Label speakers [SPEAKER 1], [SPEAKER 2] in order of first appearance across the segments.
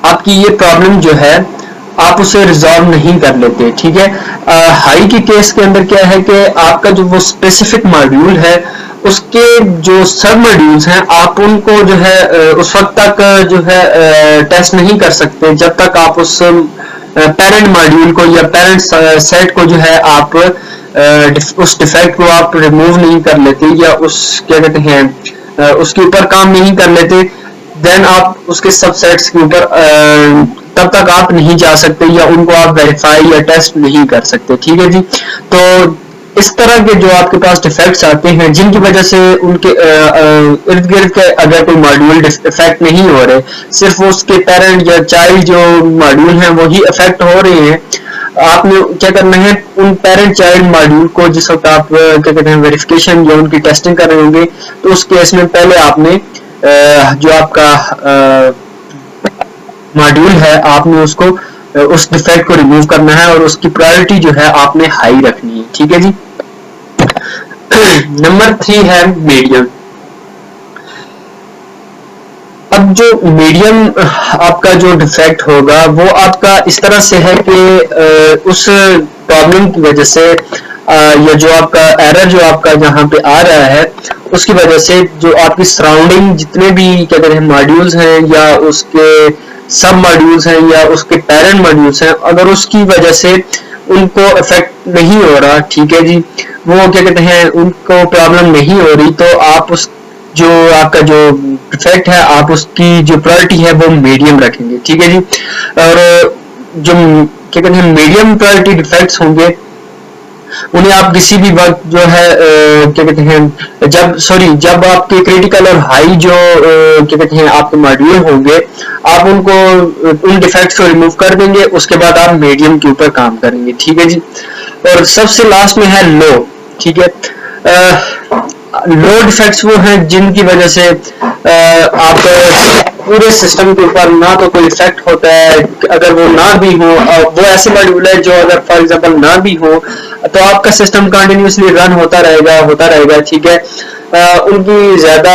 [SPEAKER 1] आपकी ये प्रॉब्लम जो है आप उसे रिजॉल्व नहीं कर लेते, ठीक है। हाई के केस के अंदर क्या है कि आपका जो वो स्पेसिफिक मॉड्यूल है उसके जो सब मॉड्यूल्स हैं आप उनको जो है उस वक्त तक जो है टेस्ट नहीं कर सकते जब तक आप उस पेरेंट मॉड्यूल को या पेरेंट सेट को जो है आप उस डिफेक्ट को आप रिमूव नहीं कर लेते या उस क्या कहते हैं उसके ऊपर काम नहीं कर लेते, देन आप उसके सबसेट्स के ऊपर तब तक आप नहीं जा सकते या उनको आप वेरीफाई या टेस्ट नहीं कर सकते, ठीक है जी। तो इस तरह के जो आपके पास डिफेक्ट्स आते हैं जिनकी वजह से उनके इर्द गिर्द के अगर कोई मॉड्यूल इफेक्ट नहीं हो रहे, सिर्फ उसके पेरेंट या चाइल्ड जो मॉड्यूल हैं वही इफेक्ट हो रहे हैं, आपने क्या करना है उन पेरेंट चाइल्ड मॉड्यूल को जिस वक्त आप क्या कहते हैं वेरिफिकेशन या उनकी टेस्टिंग कर रहे होंगे तो उस केस में पहले आपने जो आपका मॉड्यूल है आपने उसको उस डिफेक्ट को रिमूव करना है और उसकी प्रायोरिटी जो है आपने हाई रखनी है, ठीक है जी। नंबर 3 है मीडियम। अब जो मीडियम आपका जो डिफेक्ट होगा वो आपका इस तरह से है कि उस प्रॉब्लम की वजह से या जो आपका एरर जो आपका जहाँ पे आ रहा है उसकी वजह से जो आपकी सराउंडिंग जितने भी क्या कहते हैं मॉड्यूल्स हैं या उसके सब मॉड्यूल्स हैं या उसके पेरेंट मॉड्यूल्स हैं, अगर उसकी वजह से उनको इफेक्ट नहीं हो रहा, ठीक है जी, वो क्या कहते हैं उनको प्रॉब्लम नहीं हो रही, तो आप उस जो आपका जो डिफेक्ट है आप उसकी जो प्रायोरिटी है वो मीडियम रखेंगे, ठीक है जी। और जो क्या कहते हैं मीडियम प्रायोरिटी डिफेक्ट्स होंगे उन्हें आप किसी भी वक्त जो है क्या कहते हैं जब आपके क्रिटिकल और हाई जो क्या कहते हैं आपके मॉड्यूल होंगे आप उनको उन डिफेक्ट्स को रिमूव कर देंगे, उसके बाद आप मीडियम के ऊपर काम करेंगे, ठीक है जी। और सबसे लास्ट में है लो, ठीक है। लो डिफेक्ट्स वो हैं जिनकी वजह से आप पूरे सिस्टम के ऊपर ना तो कोई इफेक्ट होता है, अगर वो ना भी हो वो ऐसे मॉड्यूल है जो अगर फॉर एग्जांपल ना भी हो तो आपका सिस्टम कंटिन्यूसली रन होता रहेगा, ठीक है। उनकी ज्यादा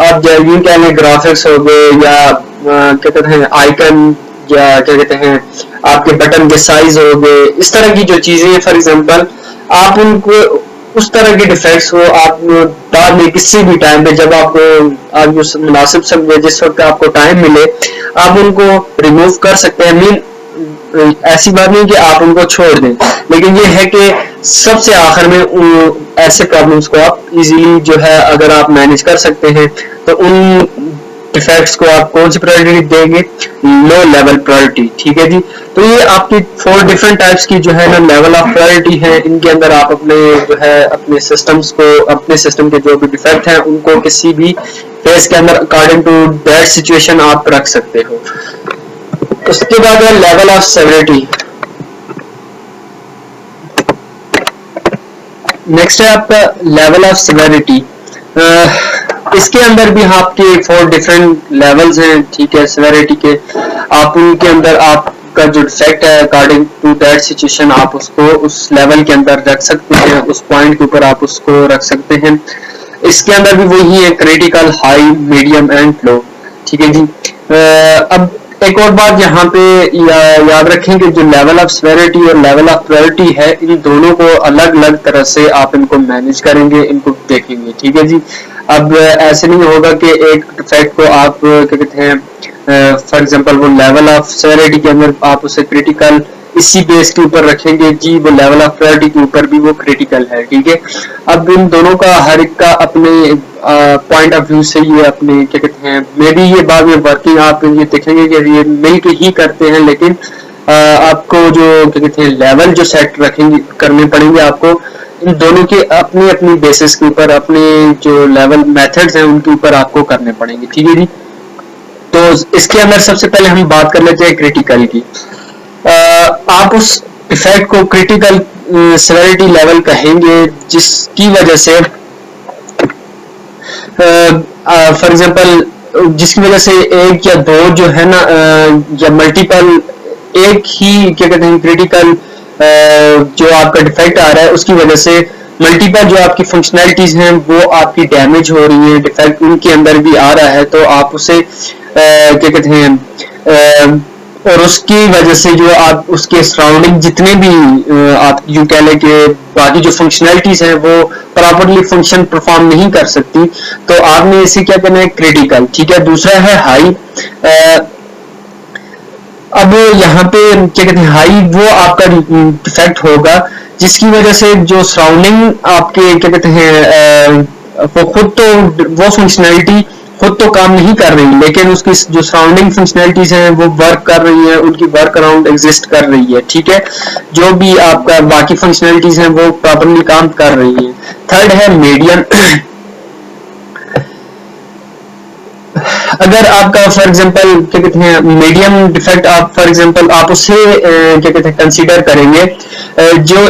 [SPEAKER 1] आप यूं कह लें ग्राफिक्स हो गए या क्या कहते हैं आइकन या क्या कहते हैं आपके बटन के साइज हो गए, इस तरह की जो चीजें फॉर एग्जांपल आप उनको उस तरह के डिफेक्ट्स को आप बाद में किसी भी टाइम पे जब आपको आप मुनासिब समझे जिस वक्त आपको टाइम मिले आप उनको रिमूव कर सकते हैं। मीन ऐसी बात नहीं कि आप उनको छोड़ दें, लेकिन ये है कि सबसे आखिर में ऐसे प्रॉब्लम्स को आप इजीली जो है अगर आप मैनेज कर सकते हैं तो उन डिफेक्ट्स को आप कौन सी प्रायोरिटी देंगे, लो लेवल प्रायोरिटी, ठीक है जी। तो ये आपकी 4 डिफरेंट टाइप्स की जो है ना लेवल ऑफ प्रायोरिटी है, इनके अंदर आप अपने जो है अपने सिस्टम्स को अपने सिस्टम के जो भी डिफेक्ट हैं उनको किसी भी फेज के अंदर अकॉर्डिंग टू दैट सिचुएशन आप रख सकते हो। उसके बाद है लेवल ऑफ सेवरिटी। नेक्स्ट है आपका लेवल ऑफ सेवरिटी। इसके अंदर भी आपके 4 डिफरेंट लेवल्स हैं, ठीक है, सेवरिटी के। आप उनके अंदर आपका जो डिफेक्ट है अकॉर्डिंग टू दैट सिचुएशन आप उसको उस लेवल के अंदर रख सकते हैं, उस पॉइंट के ऊपर आप उसको रख सकते हैं। इसके अंदर भी वही है critical, high, medium and low, ठीक है जी। अब एक और बात यहाँ पे याद रखें कि जो लेवल ऑफ सेवरिटी और लेवल ऑफ प्रायोरिटी है इन दोनों को अलग अलग तरह से आप इनको मैनेज करेंगे, इनको देखेंगे, ठीक है जी। अब ऐसे नहीं होगा कि एक डिफेक्ट को आप क्या कहते हैं फॉर एग्जांपल वो लेवल ऑफ सेवरिटी के अंदर आप उसे क्रिटिकल इसी बेस के ऊपर रखेंगे जी, वो लेवल ऑफ प्रायोरिटी के ऊपर भी वो क्रिटिकल है, ठीक है। अब इन दोनों का हर एक का अपने पॉइंट ऑफ व्यू से ये अपने क्या कहते हैं मे बी ये बाद में वर्किंग आप ये देखेंगे कि ये मिलकर ही करते हैं, लेकिन आपको जो क्या कहते हैं लेवल जो सेट रखेंगे करने पड़ेंगे आपको इन दोनों के अपनी अपनी बेसिस के ऊपर अपने जो लेवल मेथड्स हैं उनके ऊपर आपको करने पड़ेंगे, ठीक है जी। तो इसके अंदर सबसे पहले हम बात कर लेते हैं क्रिटिकल की। आप उस इफेक्ट को क्रिटिकल सेवरिटी लेवल कहेंगे जिसकी वजह से फॉर एग्जांपल जिसकी वजह से एक या दो जो है ना या मल्टीपल एक ही क्या कहते हैं क्रिटिकल जो आपका डिफेक्ट आ रहा है उसकी वजह से मल्टीपल जो आपकी फंक्शनैलिटीज हैं वो आपकी डैमेज हो रही है, डिफेक्ट उनके अंदर भी आ रहा है, तो आप उसे क्या कहते हैं और उसकी वजह से जो आप उसके सराउंडिंग जितने भी आप यूं कह लें कि बाकी जो फंक्शनैलिटीज हैं वो प्रॉपरली फंक्शन परफॉर्म नहीं कर सकती, तो आपने इसे क्या करना है, क्रिटिकल। ठीक है, दूसरा है हाई। अब यहाँ पे क्या कहते हैं, हाई वो आपका डिफेक्ट होगा जिसकी वजह से जो सराउंडिंग आपके क्या कहते हैं वो खुद तो वो फंक्शनैलिटी खुद तो काम नहीं कर रही, लेकिन उसकी जो सराउंडिंग फंक्शनैलिटीज हैं वो वर्क कर रही हैं, उनकी वर्क अराउंड एग्जिस्ट कर रही है। ठीक है, जो भी आपका बाकी फंक्शनैलिटीज हैं वो प्रॉपरली काम कर रही हैं। थर्ड है मीडियम। अगर आपका फॉर एग्जांपल क्या कहते हैं मीडियम डिफेक्ट, आप फॉर एग्जांपल आप उसे क्या कहते हैं कंसीडर करेंगे जो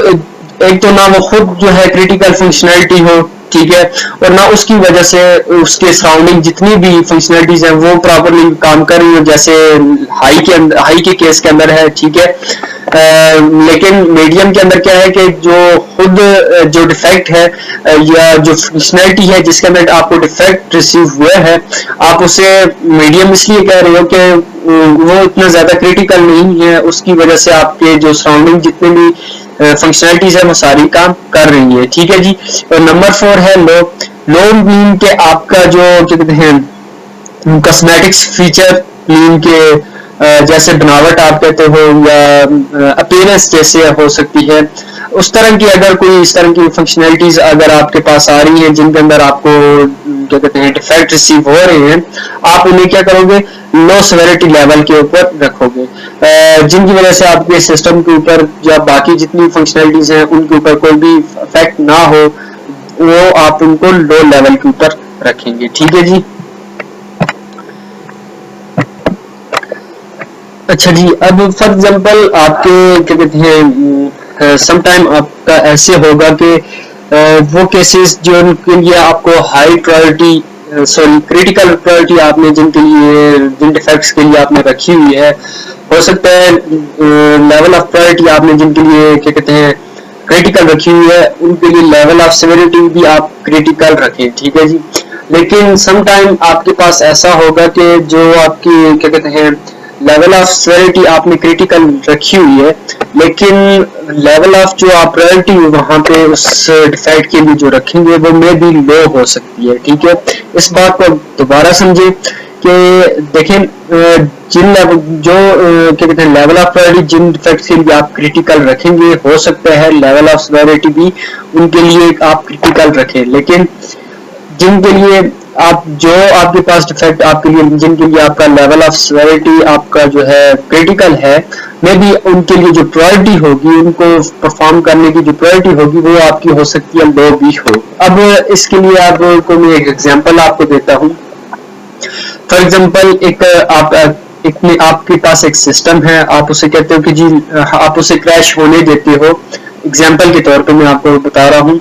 [SPEAKER 1] एक तो ना वो खुद जो है क्रिटिकल फंक्शनैलिटी हो, ठीक है, और ना उसकी वजह से उसके सराउंडिंग जितनी भी फंक्शनैलिटीज हैं वो प्रॉपरली काम कर रही हो, जैसे हाई के केस के अंदर है। ठीक है, लेकिन मीडियम के अंदर क्या है कि जो खुद जो डिफेक्ट है या जो फंक्शनैलिटी है जिसके अंदर आपको डिफेक्ट रिसीव हुआ है, आप उसे मीडियम इसलिए कह रहे हो कि वो इतना ज्यादा क्रिटिकल नहीं है, उसकी वजह से आपके जो सराउंडिंग जितने भी फंक्शनैलिटीज है वो सारी काम कर रही है। ठीक है जी। और नंबर 4 है लो। लो मीन के आपका जो क्या कहते हैं कॉस्मेटिक्स फीचर मीन के जैसे बनावट आप कहते हो या अपीयरेंस जैसे हो सकती है, उस तरह की अगर कोई इस तरह की फंक्शनैलिटीज अगर आपके पास आ रही हैं जिनके अंदर आपको क्या कहते हैं डिफेक्ट रिसीव हो रहे हैं, आप उन्हें क्या करोगे, लो सेवेरिटी लेवल के ऊपर रखोगे, जिनकी वजह से आपके सिस्टम के ऊपर या बाकी जितनी फंक्शनैलिटीज हैं उनके ऊपर कोई भी इफेक्ट ना हो, वो आप उनको लो लेवल के ऊपर रखेंगे। ठीक है जी। अच्छा जी, अब फॉर एग्जांपल आपके क्या कहते हैं समटाइम आपका ऐसे होगा कि वो केसेस जो उनके लिए आपको high priority sorry critical priority आपने जिनके लिए जिन डिफेक्ट्स के लिए आपने रखी हुई है, हो सकता है लेवल ऑफ प्रायोरिटी आपने जिनके लिए क्या कहते हैं क्रिटिकल रखी हुई है उनके लिए लेवल ऑफ सिवियरिटी भी आप क्रिटिकल रखें। ठीक है जी। लेकिन समटाइम आपके पास ऐसा होगा कि जो आपकी क्या कहते हैं लेवल ऑफ सिवियरिटी आपने क्रिटिकल रखी हुई है, लेकिन लेवल ऑफ जो आप प्रायोरिटी वहां पे उस डिफेक्ट के लिए जो रखेंगे वो मे भी लो हो सकती है। ठीक है, इस बात को दोबारा समझें कि देखें जिन लेवल जो क्या कहते हैं लेवल ऑफ प्रायोरिटी जिन डिफेक्ट्स के लिए आप क्रिटिकल रखेंगे, हो सकता है लेवल ऑफ सिवियरिटी भी उनके लिए आप क्रिटिकल रखें, लेकिन जिनके लिए आप जो आपके पास डिफेक्ट आपके लिए जिनके लिए आपका लेवल ऑफ सिवियरिटी आपका जो है क्रिटिकल है, मे बी उनके लिए जो प्रायोरिटी होगी, उनको परफॉर्म करने की जो प्रायोरिटी होगी वो आपकी हो सकती है लो भी हो। अब इसके लिए आपको मैं एक एग्जांपल आपको देता हूँ। फॉर एग्जांपल एक आपके पास एक सिस्टम है, आप उसे कहते हो कि जी आप उसे क्रैश होने देते हो। एग्जांपल के तौर पे मैं आपको बता रहा हूँ,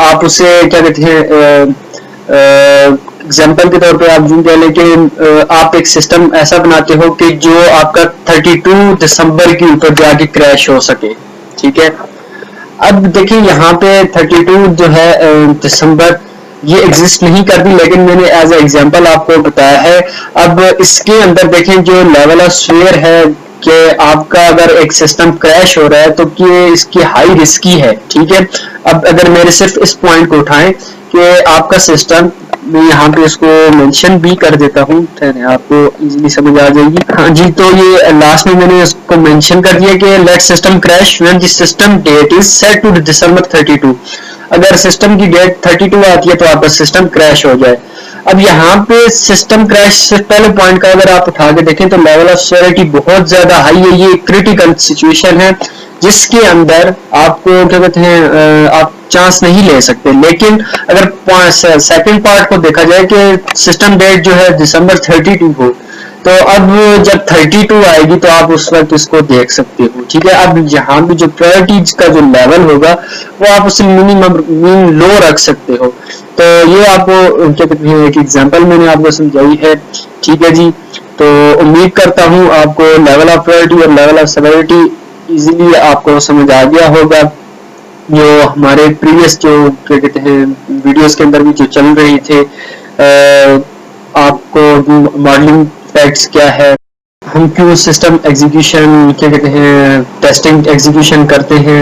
[SPEAKER 1] आप उसे क्या कहते हैं एग्जांपल के तौर पे आप यूं कह लें कि आप एक सिस्टम ऐसा बनाते हो कि जो आपका 32 दिसंबर के ऊपर जाके क्रैश हो सके। ठीक है, अब देखिए यहाँ पे 32 जो है दिसंबर ये एग्जिस्ट नहीं करती, लेकिन मैंने एज ए एग्जांपल आपको बताया है। अब इसके अंदर देखें जो लेवल ऑफ स्वेयर है कि आपका अगर एक सिस्टम क्रैश हो रहा है तो कि इसकी हाई रिस्की है। ठीक है, अब अगर मेरे सिर्फ इस पॉइंट को उठाएं कि आपका सिस्टम, मैं यहाँ पे इसको मेंशन भी कर देता हूँ, आपको इजीली समझ आ जाएगी। हाँ जी, तो ये लास्ट में मैंने इसको मेंशन कर दिया कि let system crash when the system date is set to December 32। अगर सिस्टम की डेट 32 आती है तो आपका सिस्टम क्रैश हो जाए। अब यहाँ पे सिस्टम क्रैश से पहले पॉइंट का अगर आप उठा के देखें तो लेवल ऑफ सिवियरिटी बहुत ज्यादा हाई है, ये क्रिटिकल सिचुएशन है जिसके अंदर आपको क्या कहते हैं आप चांस नहीं ले सकते। लेकिन अगर सेकंड पार्ट को देखा जाए कि सिस्टम डेट जो है दिसंबर 32 हो, तो अब जब 32 आएगी तो आप उस वक्त इसको देख सकते हो। ठीक है, अब यहाँ भी जो प्रायोरिटीज का जो लेवल होगा वो आप उसे मिनिमम लो रख सकते हो। तो ये आपको क्या कहते हैं एक एग्जांपल मैंने आपको समझाई है। ठीक है जी, तो उम्मीद करता हूँ आपको लेवल ऑफ प्रायोरिटी और लेवल ऑफ सिवियरिटी इजीली आपको समझ आ गया होगा। जो हमारे प्रीवियस जो क्या कहते हैं वीडियोस के अंदर भी जो चल रही थे, आपको मॉडलिंग फैक्ट्स क्या है, हम क्यों सिस्टम एग्जीक्यूशन क्या कहते हैं टेस्टिंग एग्जीक्यूशन करते हैं,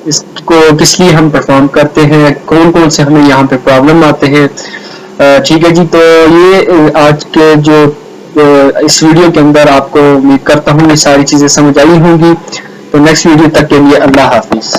[SPEAKER 1] इसको किस लिए हम परफॉर्म करते हैं, कौन कौन से हमें यहाँ पे प्रॉब्लम आते हैं। ठीक है जी, तो ये आज के जो इस वीडियो के अंदर आपको उम्मीद करता हूँ ये सारी चीज़ें समझ आई होंगी। तो नेक्स्ट वीडियो तक के लिए अल्लाह हाफिज़।